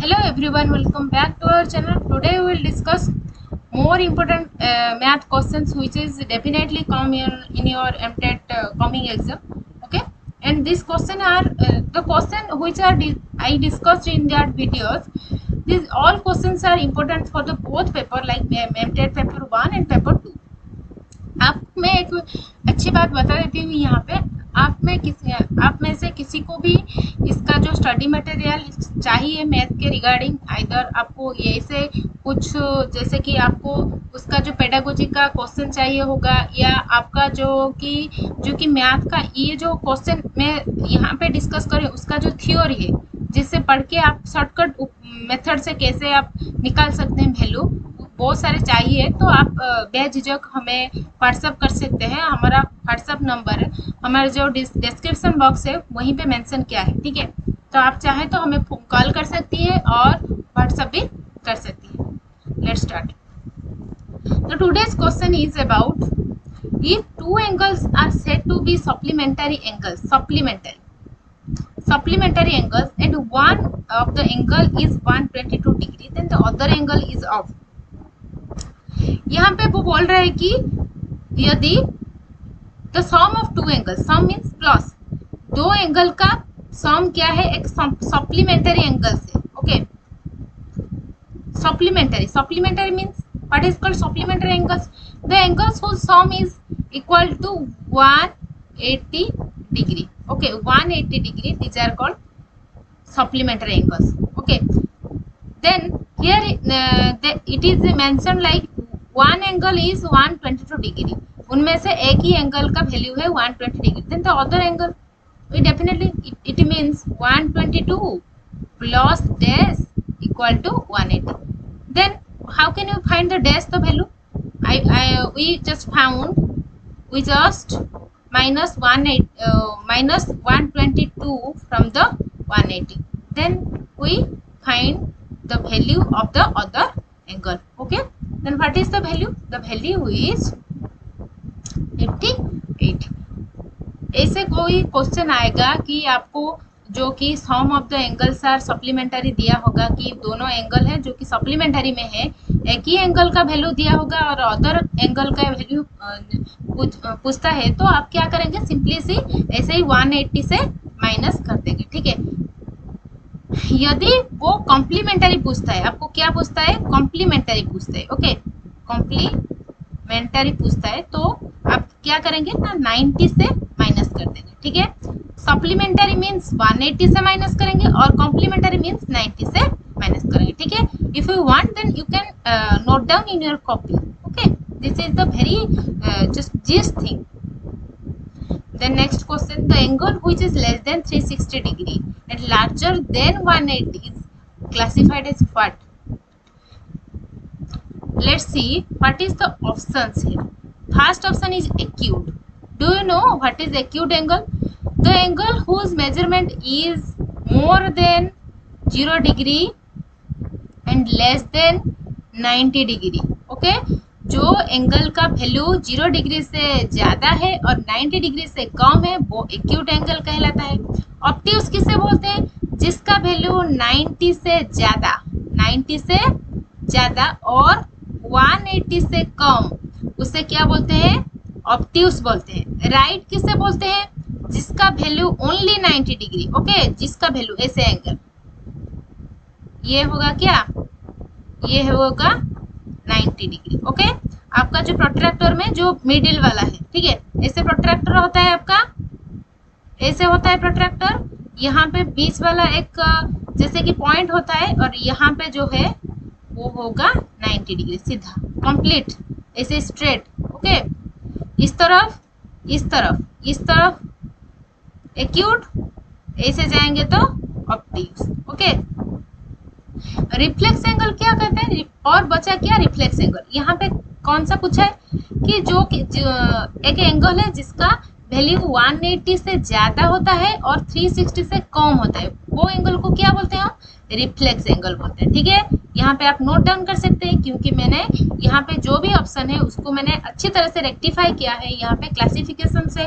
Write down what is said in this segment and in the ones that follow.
Hello everyone, welcome back to our channel. Today we will discuss more important math questions which is definitely come in your MTET coming exam. Okay, and this question are the question which are I discussed in that videos. These all questions are important for the both paper like MTET paper 1 and paper 2. आप मैं एक अच्छी बात बता देती हूँ यहाँ पे। आप में से किसी को भी इसका जो स्टडी मटेरियल चाहिए मैथ के रिगार्डिंग, आइदर आपको ये से कुछ जैसे कि आपको उसका जो पेडागोजी का क्वेश्चन चाहिए होगा, या आपका जो कि मैथ का ये जो क्वेश्चन मैं यहाँ पे डिस्कस करें उसका जो थ्योरी है, जिससे पढ़ के आप शॉर्टकट मेथड से कैसे आप निकाल सकते हैं वैल्यू, बहुत सारे चाहिए तो आप बेझिझक हमें व्हाट्सअप कर सकते हैं। हमारा व्हाट्सअप नंबर है, हमारा जो डिस्क्रिप्शन बॉक्स है वहीं पे मेंशन किया है, ठीक है। तो आप चाहें तो हमें कॉल कर सकती है और व्हाट्सअप भी कर सकती है। Let's start. तो today's question is about if two angles are said to be supplementary angles and one of the angle is 122 degree, then the other angle is off. यहाँ पे वो बोल रहा है कि यदि the sum of two angle, sum means plus, दो angle का सम क्या है एक सप्लीमेंटरी एंगल से। Okay, supplementary means what is called supplementary angles? The angles whose sum is equal to 180 degree. Okay, 180 degree, these are called supplementary angles. Okay, then here it is mentioned like one angle is 122 degree. उनमें से एक ही angle का value है 120 degree. Then the other angle, definitely it means 122 plus dash equal to 180. Then how can you find the dash the value? we just minus 122 from the 180. Then we find the value of the other angle. Okay, then what is the value? The value is 88. ऐसे कोई question आएगा कि आपको जो कि sum of the angles are supplementary दिया होगा कि दोनों एंगल है जो कि सप्लीमेंटरी में है, एक ही एंगल का वैल्यू दिया होगा और अदर एंगल का वैल्यू पूछता है, तो आप क्या करेंगे? सिंपली सी ऐसे ही 180 से माइनस कर देंगे, ठीक है। यदि वो कॉम्प्लीमेंटरी पूछता है, आपको क्या पूछता है? कॉम्प्लीमेंटरी पूछता है। ओके, कॉम्प्लीमेंटरी पूछता है तो आप क्या करेंगे ना, 90 से माइनस कर देंगे, ठीक है। सप्लीमेंटरी मीन्स 180 से माइनस करेंगे और कॉम्प्लीमेंटरी मीन्स 90 से माइनस करेंगे, ठीक है। If you want then you can note down in your copy. Okay, this is the very just this thing. The next question, the angle which is less than 360 degree and larger than 180 is classified as what? Let's see what is the options here. First option is acute. Do you know what is acute angle? The angle whose measurement is more than 0 degree and less than 90 degree. Okay, जो angle का value 0 degree से ज्यादा है और 90 degree से कम है वो acute angle कहलाता है। ऑब्ट्यूज किसे बोलते हैं? जिसका वैल्यू 90 से ज्यादा और 180 से कम, उसे क्या बोलते हैं? ऑब्ट्यूज बोलते हैं। राइट किसे बोलते हैं? जिसका वैल्यू ओनली 90 डिग्री। ओके, जिसका वैल्यू ऐसे एंगल ये होगा क्या? ये होगा 90 डिग्री। ओके, आपका जो प्रोट्रैक्टर में जो मिडिल वाला है, ठीक है, ऐसे प्रोट्रैक्टर होता है आपका, ऐसे होता है प्रोट्रैक्टर। यहाँ पे बीच वाला एक जैसे कि पॉइंट होता है और यहाँ पे जो है वो होगा 90 डिग्री सीधा कंप्लीट ऐसे स्ट्रेट। ओके, इस तरफ एक्यूट, ऐसे जाएंगे तो ऑब्ट्यूज। ओके, रिफ्लेक्स एंगल क्या कहते हैं? और बचा क्या? Reflex angle. यहाँ पे कौन सा पूछा है कि जो एक एंगल है जिसका वैल्यू 180 से ज्यादा होता है और 360 से कम होता है, वो एंगल को क्या बोलते हैं हम? रिफ्लेक्स एंगल बोलते हैं। ठीक है, यहाँ पे आप नोट डाउन कर सकते हैं, क्योंकि मैंने यहाँ पे जो भी ऑप्शन है उसको मैंने अच्छी तरह से रेक्टिफाई किया है, यहाँ पे क्लासिफिकेशन से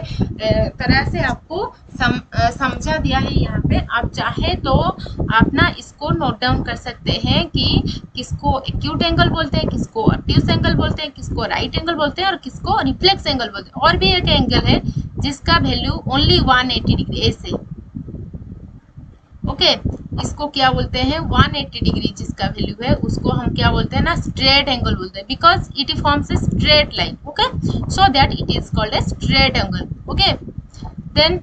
तरह से आपको समझा दिया है। यहाँ पे आप चाहे तो आप ना इसको नोट डाउन कर सकते हैं कि किसको एक्यूट एंगल बोलते हैं, किसको ऑब्ट्यूस एंगल बोलते हैं, किसको राइट एंगल बोलते हैं और किसको रिफ्लेक्स एंगल बोलते हैं। और भी एक एंगल है जिसका वैल्यू ओनली 180 डिग्री ऐसे, ओके, इसको क्या बोलते हैं 180 डिग्री जिसका वैल्यू है उसको हम क्या बोलते हैं ना स्ट्रेट एंगल बोलते हैं, because it forms a straight line, okay, so that it is called a straight angle, okay. Then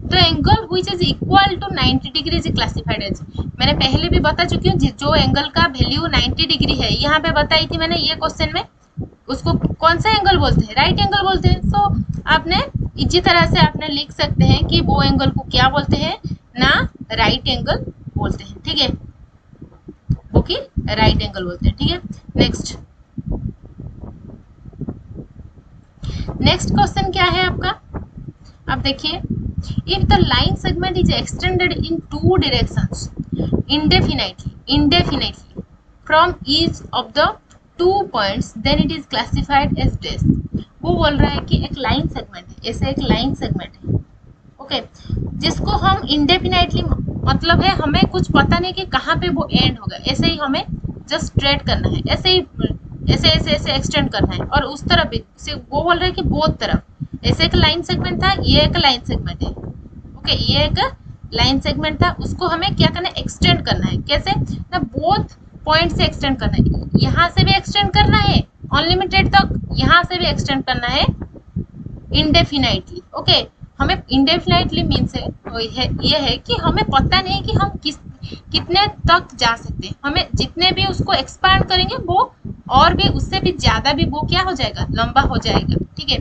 the angle which is equal to 90 degree is classified as, मैंने पहले भी बता चुकी हूँ जो एंगल का वैल्यू 90 डिग्री है, यहाँ पे बताई थी मैंने ये क्वेश्चन में, उसको कौन सा एंगल बोलते हैं, राइट एंगल बोलते हैं। सो आपने इसी तरह से आपने लिख सकते हैं कि वो एंगल को क्या बोलते हैं ना राइट एंगल बोलते हैं, ठीक है, वो की राइट एंगल बोलते हैं, ठीक है। नेक्स्ट क्वेश्चन क्या है आपका, अब देखिए, if the line segment is extended in two directions indefinitely from each of the 2 points then it is classified as dash। वो बोल रहा है कि एक लाइन सेगमेंट है, ऐसे एक लाइन सेगमेंट है, ओके, जिसको हम इंडेफिनाइटली, मतलब है हमें कुछ पता नहीं कि कहाँ पे वो एंड होगा, ऐसे ही हमें जस्ट स्ट्रेट करना है, ऐसे ही ऐसे ऐसे ऐसे एक्सटेंड करना है, और उस तरफ भी वो बोल रहे हैं कि बोथ तरफ, ऐसे एक लाइन सेगमेंट था, ये एक लाइन सेगमेंट है, ओके, ये एक लाइन सेगमेंट था, उसको हमें क्या करना है एक्सटेंड करना है, कैसे ना बोथ पॉइंट से एक्सटेंड करना है, यहाँ से भी एक्सटेंड करना है अनलिमिटेड तक, यहाँ से भी एक्सटेंड करना है इंडेफिनाइटली, ओके। हमें इंडेफिनाइटली मीन्स है ये है कि हमें पता नहीं कि हम कितने तक जा सकते हैं, हमें जितने भी उसको एक्सपांड करेंगे वो और भी उससे भी ज्यादा भी वो क्या हो जाएगा, लंबा हो जाएगा, ठीक है।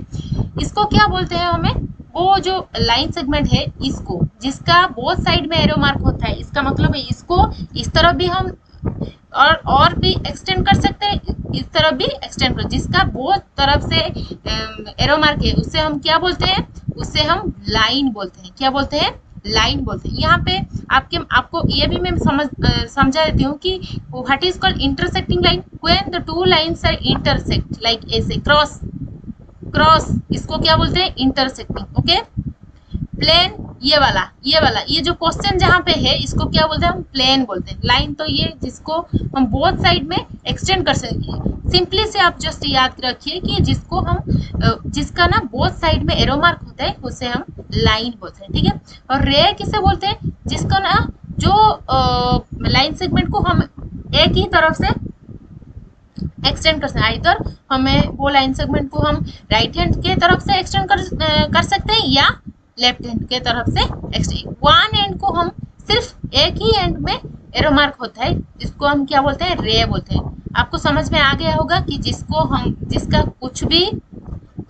इसको क्या बोलते हैं, हमें वो जो लाइन सेगमेंट है इसको, जिसका बोथ साइड में एरो मार्क होता है, इसका मतलब है इसको इस तरफ भी हम और भी एक्सटेंड कर सकते हैं, इस तरफ भी एक्सटेंड कर, जिसका बोथ तरफ से एरो मार्क है उससे हम क्या बोलते हैं, उससे हम लाइन बोलते हैं, क्या बोलते हैं, लाइन बोलते हैं। यहाँ पे आपको ये भी मैं समझा देती हूँ कि what is called intersecting line, when the two lines are intersect like ऐसे क्रॉस, इसको क्या बोलते हैं इंटरसेक्टिंग, ओके। प्लेन ये वाला ये जो क्वेश्चन जहाँ पे है इसको क्या बोलते हैं, हम प्लेन बोलते हैं। लाइन तो ये जिसको हम बोथ साइड में एक्सटेंड कर सकते हैं, सिंपली से आप जस्ट याद रखिए कि जिसको हम जिसका ना बोथ साइड में एरो मार्क होता है उसे हम लाइन बोलते हैं, ठीक है। और रे किसे बोलते हैं, जिसको ना जो लाइन सेगमेंट को हम एक ही तरफ से एक्सटेंड कर सकते हैं, इधर हमें वो लाइन सेगमेंट को हम राइट हैंड के तरफ से एक्सटेंड कर सकते हैं या लेफ्ट हैंड के तरफ से एक्सटेंड। वन एंड को हम सिर्फ एक ही एंड में एरो मार्क होता है, इसको हम क्या बोलते हैं, रे बोलते हैं। आपको समझ में आ गया होगा कि जिसका कुछ भी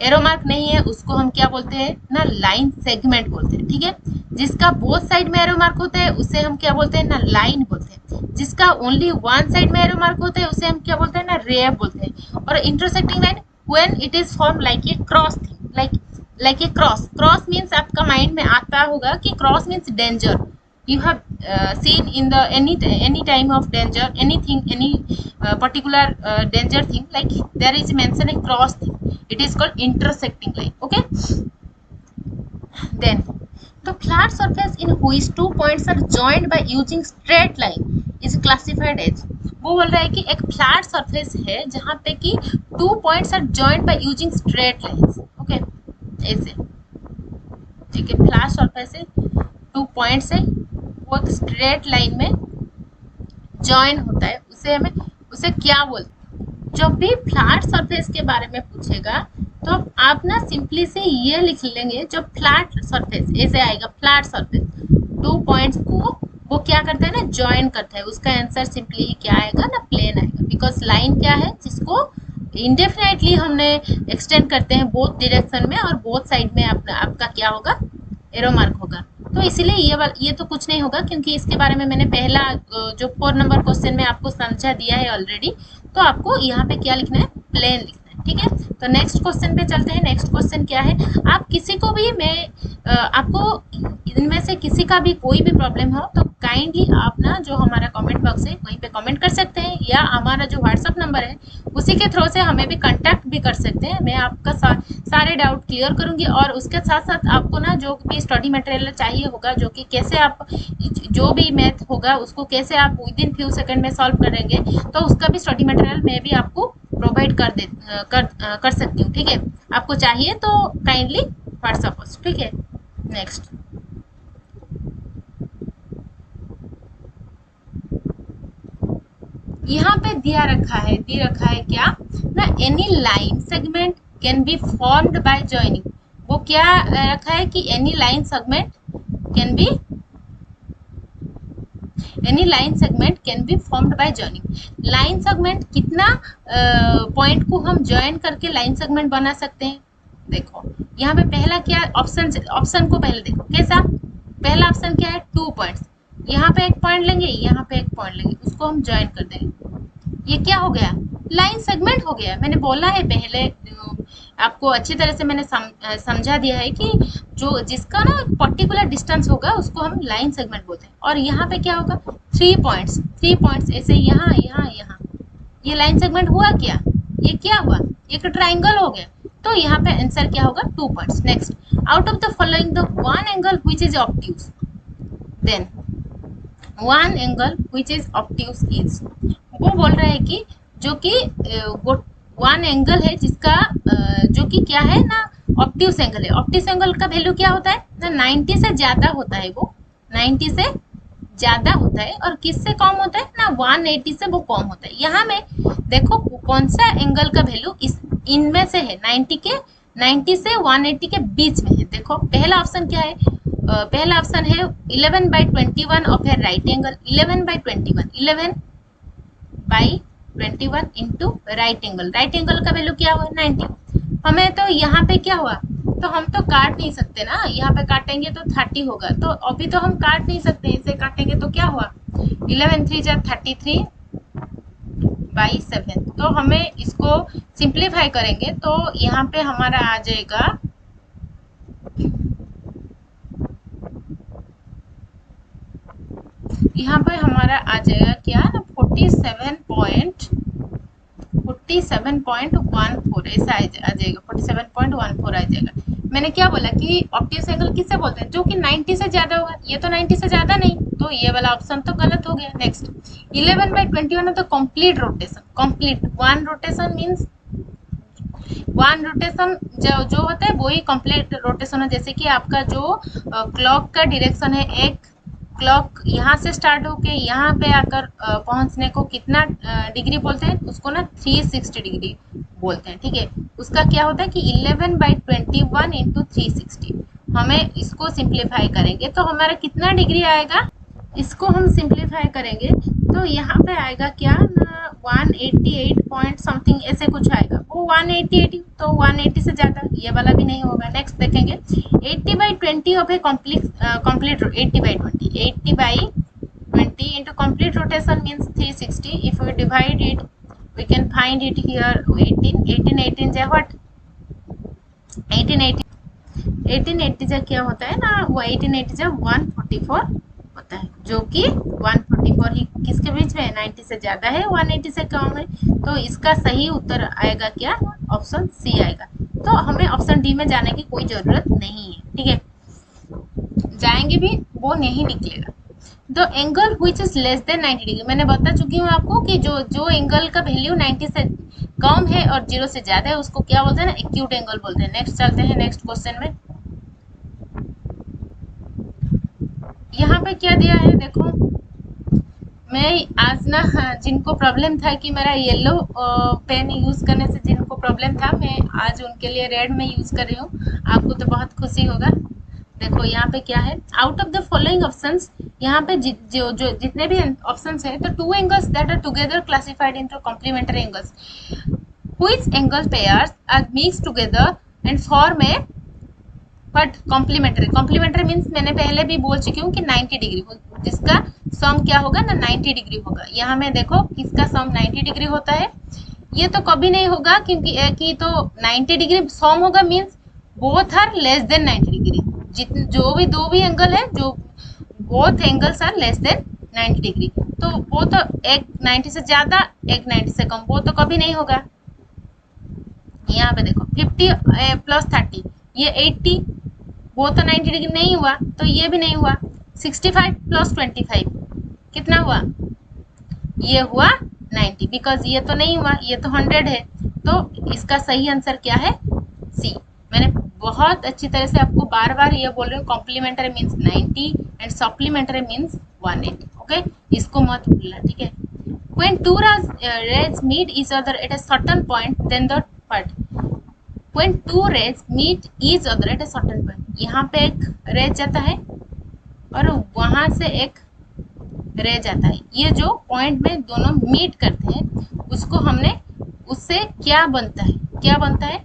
एरो मार्क नहीं है उसको हम क्या बोलते हैं ना लाइन सेगमेंट बोलते हैं, ठीक है। जिसका बोथ साइड में एरो मार्क होता है उसे हम क्या बोलते हैं ना लाइन बोलते हैं। जिसका ओनली वन साइड में एरो मार्क होता है उसे हम क्या बोलते हैं ना रे बोलते हैं। और intersecting line when it is form like a cross thing, like a cross means आपका माइंड में आता होगा कि cross means danger, you have seen in the any time of danger, anything, any particular danger thing, like there is mention a cross thing, it is called intersecting line, okay। Then the flat surface in which two points are joined by using straight line is classified as, वो बोल रहा है कि एक flat surface है जहाँ पे कि two points are joined by using straight lines, okay, ऐसे, ठीक है। फ्लैट सरफेस है, टू पॉइंट्स है, वो एक स्ट्रेट लाइन में जॉइन होता है, उसे क्या बोलते हैं। जब भी फ्लैट सरफेस के बारे में पूछेगा तो आप ना सिंपली से ये लिख लेंगे, जो फ्लैट सरफेस ऐसे आएगा, फ्लैट सरफेस टू पॉइंट्स को वो क्या करता है ना जॉइन करता है, उसका आंसर सिंपली क्या आएगा ना प्लेन आएगा। बिकॉज लाइन क्या है जिसको इंडेफिनाइटली हमने एक्सटेंड करते हैं बोथ डायरेक्शन में, और बोथ साइड में आपका क्या होगा, एरो मार्क होगा। तो इसीलिए ये तो कुछ नहीं होगा, क्योंकि इसके बारे में मैंने पहला जो 4 नंबर क्वेश्चन में आपको समझा दिया है ऑलरेडी। तो आपको यहाँ पे क्या लिखना है, प्लेन लिखना है। ठीक है। तो नेक्स्ट क्वेश्चन पे चलते हैं। नेक्स्ट क्वेश्चन क्या है, आप किसी को भी आपको इनमें से किसी का भी कोई भी प्रॉब्लम हो तो काइंडली आप ना जो हमारा कमेंट बॉक्स है वहीं पे कमेंट कर सकते हैं, या हमारा जो व्हाट्सअप नंबर है उसी के थ्रू से हमें भी कांटेक्ट भी कर सकते हैं। मैं आपका सारे डाउट क्लियर करूंगी, और उसके साथ साथ आपको ना जो भी स्टडी मटेरियल चाहिए होगा, जो कि कैसे आप जो भी मैथ होगा उसको कैसे आप विद इन फ्यू सेकंड में सॉल्व करेंगे, तो उसका भी स्टडी मटेरियल मैं भी आपको प्रोवाइड कर सकती हूँ। ठीक है, आपको चाहिए तो काइंडली व्हाट्सअप पर। ठीक है, नेक्स्ट यहाँ पे दे रखा है क्या ना, any line segment can be formed by joining. वो क्या रखा है कि any line segment can be formed by joining. Line segment कितना पॉइंट को हम ज्वाइन करके लाइन सेगमेंट बना सकते हैं। देखो यहाँ पे पहला क्या ऑप्शन को पहले देखो कैसा। पहला ऑप्शन क्या है, 2 पॉइंट्स, यहाँ पे एक पॉइंट लेंगे, यहाँ पे एक पॉइंट लेंगे, उसको हम ज्वाइन कर देंगे। ये क्या हो गया, लाइन सेगमेंट हो गया। मैंने बोला है पहले, आपको अच्छी तरह से मैंने समझा दिया है कि जो जिसका ना पर्टिकुलर डिस्टेंस होगा उसको हम लाइन सेगमेंट बोलते हैं। और यहाँ पे क्या होगा, 3 पॉइंट्स ऐसे यहाँ यहाँ यहाँ, ये लाइन सेगमेंट हुआ क्या, ये क्या हुआ, एक ट्राइंगल हो गया। तो यहाँ पे आंसर क्या होगा, 2 points. Next, out of the following the one angle which is obtuse, then one angle which is obtuse is, वो बोल रहा है कि जो कि वन एंगल है जिसका जो कि क्या है ना, ऑब्ट्यूज एंगल है। ऑब्ट्यूज एंगल का वैल्यू क्या होता है ना, 90 से ज्यादा होता है, वो 90 से ज्यादा होता है। और किससे कम होता है ना, 180 से वो कम होता है। यहाँ में देखो कौन सा एंगल का वैल्यू इनमें से है, 90 से 180 के बीच में है। देखो पहला ऑप्शन क्या है, पहला ऑप्शन है 11/21 of A right angle. 11/21 into right angle. Right angle का वैल्यू क्या हुआ, 90। हमें तो यहाँ पे क्या हुआ, तो हम तो काट नहीं सकते ना, यहाँ पे काटेंगे तो 30 होगा, तो अभी तो हम काट नहीं सकते, इसे काटेंगे तो क्या हुआ, 11 3 जा 33/7। तो हमें इसको सिंप्लीफाई करेंगे तो यहाँ पे हमारा आ जाएगा, यहाँ पे हमारा आ जाएगा क्या ना, 47.14 ऐसा आ जाएगा, 47.14 आ जाएगा। मैंने क्या बोला कि ऑब्ट्यूज एंगल किससे बोलते हैं, जो कि 90 से ज्यादा होगा। ये तो 90 से ज्यादा नहीं, तो ये वाला ऑप्शन तो गलत हो गया। नेक्स्ट, 11/21 है तो complete rotation. Complete one rotation means one rotation जो होता है वही कंप्लीट रोटेशन है। जैसे कि आपका जो क्लॉक का डायरेक्शन है, एक क्लॉक यहाँ से स्टार्ट होके यहाँ पे आकर पहुंचने को कितना डिग्री बोलते हैं, उसको ना 360 डिग्री बोलते हैं। ठीक है, उसका क्या होता है कि 11/21 इंटू 360। हमें इसको सिंप्लीफाई करेंगे तो हमारा कितना डिग्री आएगा, इसको हम सिंप्लीफाई करेंगे तो यहाँ पे आएगा क्या ना, 188 पॉइंट समथिंग ऐसे कुछ आएगा। वो 188 तो 180 से ज्यादा, ये वाला भी नहीं होगा। नेक्स्ट देखेंगे, 80/20 of A complete 80/20 into complete rotation means 360. If we divide it, we can find it here 18 जा what, 1880 जा क्या होता है ना, वो 1880 जा 144 होता है, जो कि 144 ही किसके बीच में, 90 से ज्यादा है, 180 से कम है। तो इसका सही उत्तर आएगा क्या, ऑप्शन सी आएगा। तो हमें ऑप्शन डी में जाने की कोई जरूरत नहीं है। ठीक है, जाएंगे भी वो नहीं निकलेगा। The angle which is less than 90 degree, मैंने बता चुकी हूँ आपको कि जो एंगल का वैल्यू 90 से कम है और 0 से ज्यादा है उसको क्या बोलते हैं ना, एक्यूट एंगल बोलते हैं। नेक्स्ट चलते हैं नेक्स्ट क्वेश्चन में। यहाँ पे क्या दिया है देखो, मैं आज ना जिनको प्रॉब्लम था कि मेरा येलो पेन यूज करने से जिनको प्रॉब्लम था, मैं आज उनके लिए रेड में यूज कर रही हूँ। आपको तो बहुत खुशी होगा। देखो यहाँ पे क्या है, out of the following options, यहाँ पे जो जितने भी ऑप्शंस है तो 2 angles that are together classified into complementary angles, which angle pairs are mixed together and form a but complementary. Complementary means मैंने पहले भी बोल चुकी हूँ कि 90 डिग्री, जिसका सम क्या होगा ना 90 डिग्री होगा। यहाँ में देखो किसका सम 90 डिग्री होता है, ये तो कभी नहीं होगा क्योंकि एक ही तो 90 डिग्री सॉम होगा, means both are less than 90 degree. जितने जो भी दो भी एंगल है, जो both angles are less than 90 degree, तो वो तो एक 90 से ज्यादा एक 90 से कम, वो तो कभी नहीं होगा। यहाँ पे देखो 50 प्लस 30, ये 80, वो तो 90 डिग्री नहीं हुआ, तो ये भी नहीं हुआ। 65 प्लस 25 कितना हुआ, ये हुआ 90, बिकॉज ये तो नहीं हुआ, ये तो 100 है। तो इसका सही आंसर क्या है, सी। मैंने बहुत अच्छी तरह से आपको बार बार ये बोल रही हूँ, complementary means 90 and supplementary means 180। Okay, इसको मत भूलना, ठीक है। When two rays meet each other at a certain point, then the part. When two rays meet each other at a certain point, यहाँ पे एक रे जाता है और वहां से एक रे जाता है। ये जो पॉइंट में दोनों मीट करते हैं, उसको हमने, उससे क्या बनता है, क्या बनता है,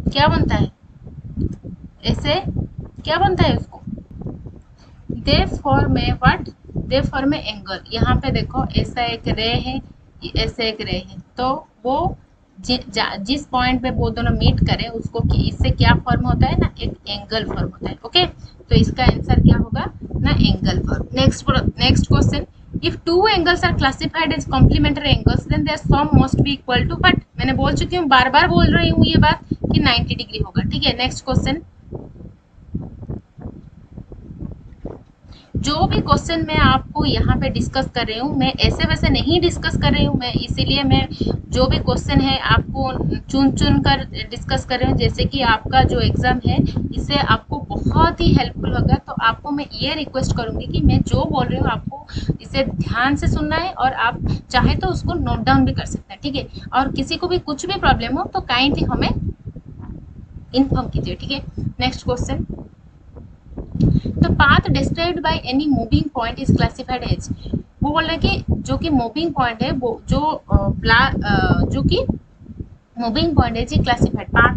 क्या बनता है, ऐसे क्या बनता है उसको, they form A what, they form a angle. यहाँ पे देखो ऐसा एक रे है, ऐसे एक रे है, तो वो जिस पॉइंट पे वो दोनों मीट करें उसको इससे क्या फॉर्म होता है ना, एक एंगल फॉर्म होता है। ओके, तो इसका आंसर क्या होगा ना, angle form. Next question, if two angles are classified as complementary angles then their sum must be equal to what. मैंने बोल चुकी हूँ, बार बार बोल रही हूँ ये बात कि 90 डिग्री होगा, ठीक है। नेक्स्ट क्वेश्चन, जो भी क्वेश्चन मैं आपको यहाँ पे डिस्कस कर रही हूँ, मैं ऐसे वैसे नहीं डिस्कस कर रही हूँ, मैं इसीलिए मैं जो भी क्वेश्चन है आपको चुन चुन कर डिस्कस कर रही हूँ, जैसे कि आपका जो एग्जाम है इससे आपको बहुत ही हेल्पफुल होगा। तो आपको मैं ये रिक्वेस्ट करूँगी कि मैं जो बोल रही हूँ आपको इसे ध्यान से सुनना है, और आप चाहे तो उसको नोट डाउन भी कर सकते हैं, ठीक है। और किसी को भी कुछ भी प्रॉब्लम हो तो काइंडली हमें इन्फॉर्म कीजिए, ठीक है। Next question, the path described by any moving point is classified as. वो बोल रहे हैं कि जो कि मूविंग पॉइंट है, वो जो कि मूविंग पॉइंट है जी, क्लासिफाइड पाथ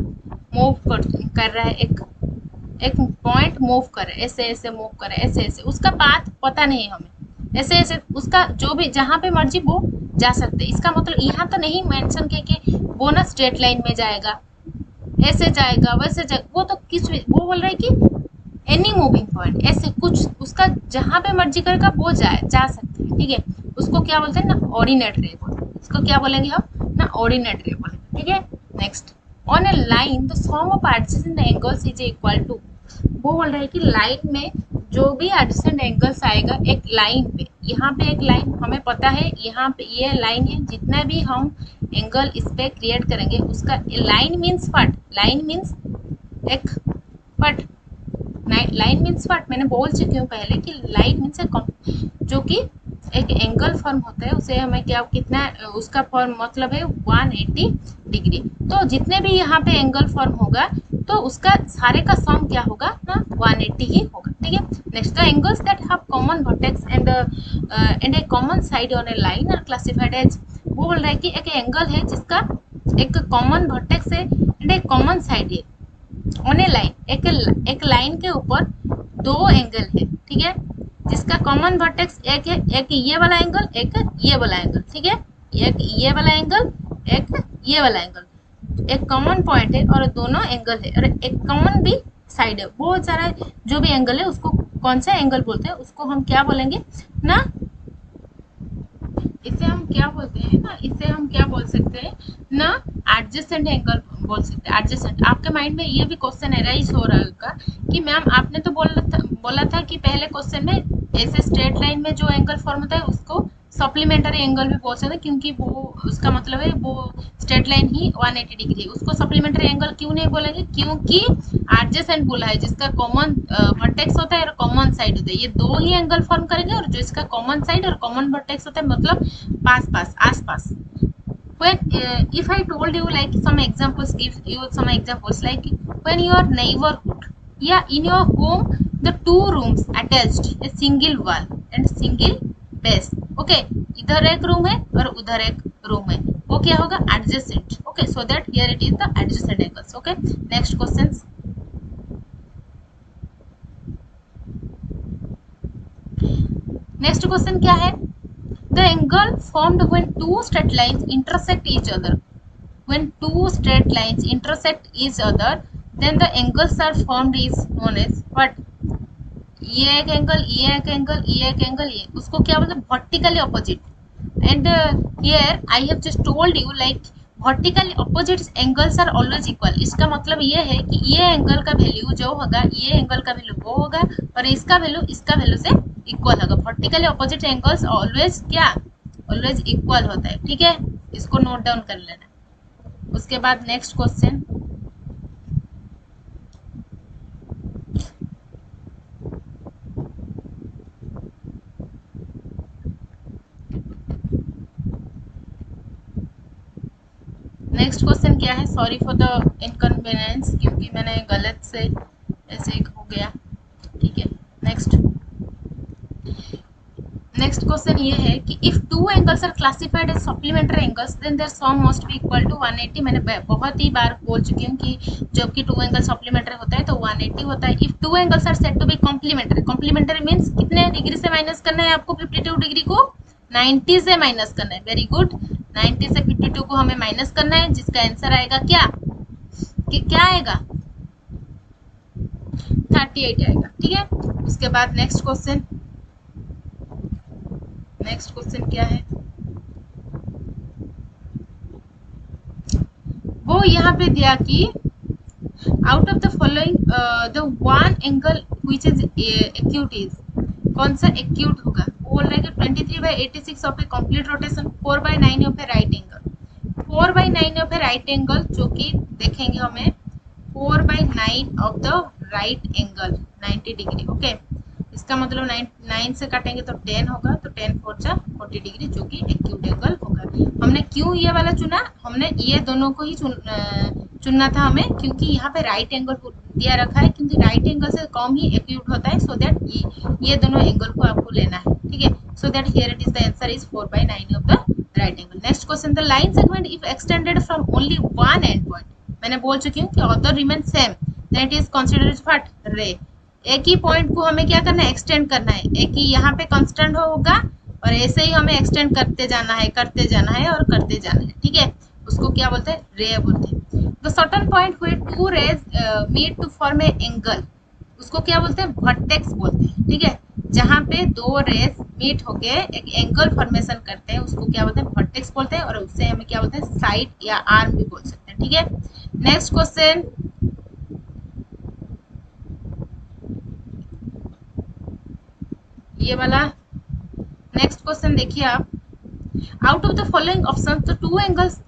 मूव कर रहा है, एक पॉइंट मूव कर रहा है, ऐसे ऐसे मूव कर रहा है, ऐसे ऐसे, उसका पाथ पता नहीं है हमें, ऐसे ऐसे उसका जो भी जहाँ पे मर्जी वो जा सकते हैं। इसका मतलब यहाँ तो नहीं मेंशन किया कि वो ना स्ट्रेट लाइन में जाएगा, ऐसे जाएगा, वैसे जाएगा, वो तो किस, वो बोल रहा है कि एनी मूविंग पॉइंट, ऐसे कुछ उसका जहां पे मर्जी करेगा वो जा सकते हैं, ठीक है। उसको क्या बोलते हैं ना, ऑर्डिनेट रे बोलते हैं। इसको क्या बोलेंगे हम ना, ऑर्डिनेट रे बोलेंगे, ठीक है। Next, on a line the sum of adjacent angles is equal to. वो बोल रहा है कि लाइन में जो भी एडजेसेंट एंगल्स आएगा एक लाइन पे, यहाँ पे एक लाइन हमें पता है, यहाँ पे ये लाइन है, जितना भी हम एंगल इस पे क्रिएट करेंगे उसका लाइन मीन्स फट, लाइन मीन्स एक फट, लाइन मीन्स व्हाट, मैंने बोल चुकी हूँ पहले कि लाइन मीन्स जो कि एक एंगल फॉर्म होता है, उसे हमें क्या कितना, उसका फॉर्म मतलब है 180 डिग्री। तो जितने भी यहाँ पे एंगल फॉर्म होगा तो उसका सारे का सम क्या होगा ना, 180 ही होगा, ठीक है। Next, the angles that have common vertex and a common side on a line are classified as. वो बोल रहा है कि एक एंगल है जिसका एक कॉमन वर्टेक्स है एंड एक कॉमन साइड है ऑन ए लाइन, एक लाइन के ऊपर दो एंगल है, ठीक है, जिसका कॉमन वर्टेक्स एक है, एक ये वाला एंगल, एक ये वाला एंगल, ठीक है। एक ये वाला एंगल, एक ये वाला एंगल, एक कॉमन पॉइंट है और दोनों एंगल है, और एक कॉमन भी साइड है। बहुत सारा जो भी एंगल है उसको कौन सा एंगल बोलते हैं, उसको हम क्या बोलेंगे ना, इसे हम क्या बोलते हैं ना, इसे हम क्या बोल सकते हैं ना, एडजेसेंट एंगल बोल सकते हैं। एडजेसेंट, आपके माइंड में ये भी क्वेश्चन राइज हो रहा होगा कि मैम आपने तो बोला था कि पहले क्वेश्चन में ऐसे स्ट्रेट लाइन में जो एंगल फॉर्म होता है उसको सप्लीमेंट्री एंगल भी बोल सकते हैं, क्योंकि वो उसका मतलब है वो स्ट्रेट लाइन ही 180 डिग्री है, उसको सप्लीमेंट्री एंगल क्यों नहीं बोलेंगे, क्योंकि एडजेसेंट बोला है, जिसका कॉमन वर्टेक्स होता है और कॉमन साइड होता है, ये दो ही एंगल फॉर्म करेंगे, और जो इसका कॉमन साइड और कॉमन वर्टेक्स होता है मतलब पास पास आस पास। When if I told you like some examples, give you some examples like when your neighborhood, yeah, in your home the two rooms attached, a single wall and single base, okay, इधर एक room है और उधर एक room है, वो क्या होगा, adjacent, okay, so that here it is the adjacent angles, okay। next questions, next question क्या है, The angle formed when two straight lines intersect each other. When two straight lines intersect each other, then the angles are formed is known as what? ये एक angle, ये एक angle, ये एक angle, ये उसको क्या बोलते हैं? Vertically opposite. And here I have just told you like vertically opposite angles are always equal. इसका मतलब ये है कि ये एंगल का वैल्यू जो होगा, ये एंगल का वैल्यू वो होगा और इसका वैल्यू से इक्वल होगा. वर्टिकली ऑपोजिट एंगल्स ऑलवेज क्या? ऑलवेज इक्वल होता है. ठीक है, इसको नोट डाउन कर लेना. उसके बाद नेक्स्ट क्वेश्चन. नेक्स्ट क्वेश्चन क्या है? सॉरी फॉर द इनकन्वीनियंस, क्योंकि मैंने गलत से ऐसे एक हो गया. ठीक है, नेक्स्ट क्वेश्चन ये है कि if two angles are classified as supplementary angles then their sum must be equal to 180. मैंने बहुत ही बार बोल चुकी हूँ कि जब कि टू एंगल सप्लीमेंट्री होता है तो 180 होता है. If two angles are said to be complementary, complementary means कितने डिग्री से माइनस करना है आपको? 52 डिग्री को 90 से माइनस करना है. वेरी गुड, 90 से 52 को हमें माइनस करना है, जिसका आंसर आएगा क्या? क्या आएगा? 38 आएगा. ठीक है, उसके बाद नेक्स्ट क्वेश्चन क्या है? वो यहाँ पे दिया कि out of the following the one angle which is acute is. कौन सा एक्यूट होगा? वो बोल रहा है कि 23/86 of A complete rotation, 4/9 of A right angle. 4/9 of A right angle जो कि देखेंगे हमें 4/9 of the right angle 90 degree. Okay, इसका मतलब 9 से काटेंगे तो 10 होगा, तो 10 4 जा 40 डिग्री जो कि एक्यूट एंगल होगा. हमने क्यों ये वाला चुना? हमने ये दोनों को ही चुनना था हमें, क्योंकि यहाँ पे राइट एंगल दिया रखा है, क्योंकि राइट एंगल से कम ही एक्यूट होता है. सो दैट ये दोनों एंगल को आपको लेना है. ठीक है, so that here it is the answer is 4/9 of the right angle. Next question, the line segment if extended from only one end point. मैंने बोल चुकी हूँ कि other remain same, then it is considered what? Ray. एक ही point को हमें क्या करना है? एक्सटेंड करना है. एक ही यहाँ पे कांस्टेंट होगा और ऐसे ही हमें एक्सटेंड करते जाना है और करते जाना है. ठीक है, उसको क्या बोलते हैं? रे बोलते हैं. The certain point where two rays meet to form a angle, उसको क्या बोलते हैं? वर्टेक्स बोलते हैं. ठीक है, जहाँ पे दो रेज मीट होके एक एंगल फॉर्मेशन करते हैं उसको क्या बोलते हैं? वर्टेक्स बोलते हैं. और उससे हमें क्या बोलते हैं? साइड या आर्म भी बोल सकते हैं. ठीक है, नेक्स्ट क्वेश्चन. ये वाला नेक्स्ट क्वेश्चन देखिए आप. Out of the following option तो two angles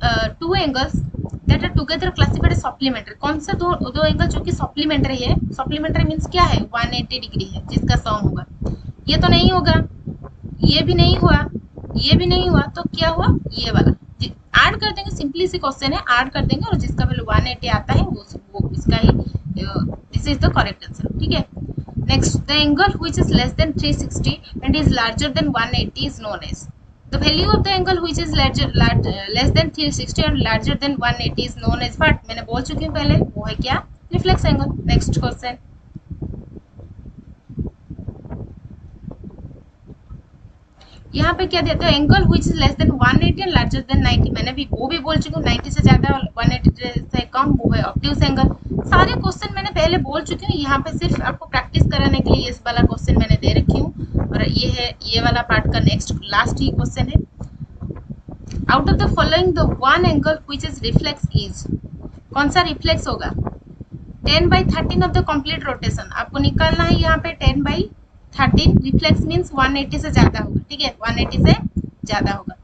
that are together classified supplementary. कौन से दो एंगल जो कि सप्लीमेंट्री है? सप्लीमेंट्री मींस क्या है? 180 डिग्री है, जिसका सम होगा. ये तो नहीं होगा, ये भी नहीं हुआ, ये भी नहीं हुआ, तो क्या हुआ? ये वाला ऐड कर देंगे. सिंपली सी क्वेश्चन है, ऐड कर देंगे और जिसका वैल्यू 180 आता है वो इसका ही this is the correct answer. ठीक है, next the angle which is less than 360 and is larger than 180 is known as. The value of the angle which is less than 360 and larger than 180 is known as what? मैंने बोल चुकी हूँ पहले, वो है क्या? Reflex angle. Next question. यहाँ पे क्या देते हैं? Angle which is less than 180 and larger than 90. मैंने भी वो भी बोल चुकी हूँ, 90 से ज्यादा 180 से कम वो है ऑब्ट्यूज एंगल. सारे क्वेश्चन मैंने पहले बोल चुकी हूँ, यहाँ पे सिर्फ आपको प्रैक्टिस कराने के लिए इस वाला क्वेश्चन मैंने दे रखी हूँ. और ये है ये वाला पार्ट का नेक्स्ट लास्ट ही क्वेश्चन है. Out of the following the one angle which is reflex is. कौन सा रिफ्लेक्स होगा? 10/13 ऑफ द कंप्लीट रोटेशन. आपको निकालना है यहाँ पे 10/13. रिफ्लेक्स मीन्स 180 से ज्यादा होगा. ठीक है, 180 से ज्यादा होगा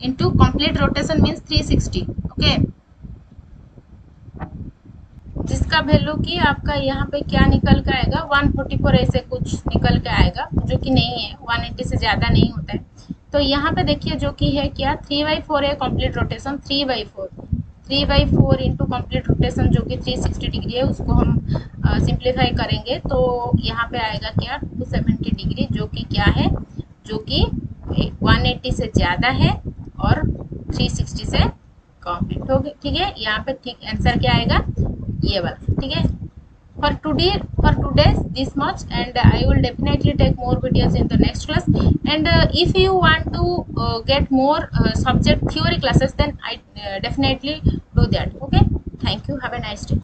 into complete rotation means 360. Okay, जिसका वैल्यू की आपका यहाँ पे क्या निकल के आएगा? 144 ऐसे कुछ निकल के आएगा, जो कि नहीं है, 180 से ज़्यादा नहीं होता है. तो यहाँ पे देखिए जो कि है क्या? 3/4 है complete rotation. 3/4 into complete rotation जो कि 360 डिग्री है, उसको हम सिंप्लीफाई करेंगे तो यहाँ पे आएगा क्या? 270 डिग्री, जो कि क्या है? जो कि 180 से ज़्यादा है और 360 से कम है. ठीक है, यहाँ पे ठीक आंसर क्या आएगा? ये वाला. ठीक है, For today's this much, and I will definitely take more videos in the next class. And if you want to get more subject theory classes, then I definitely do that. Okay, thank you, have a nice day.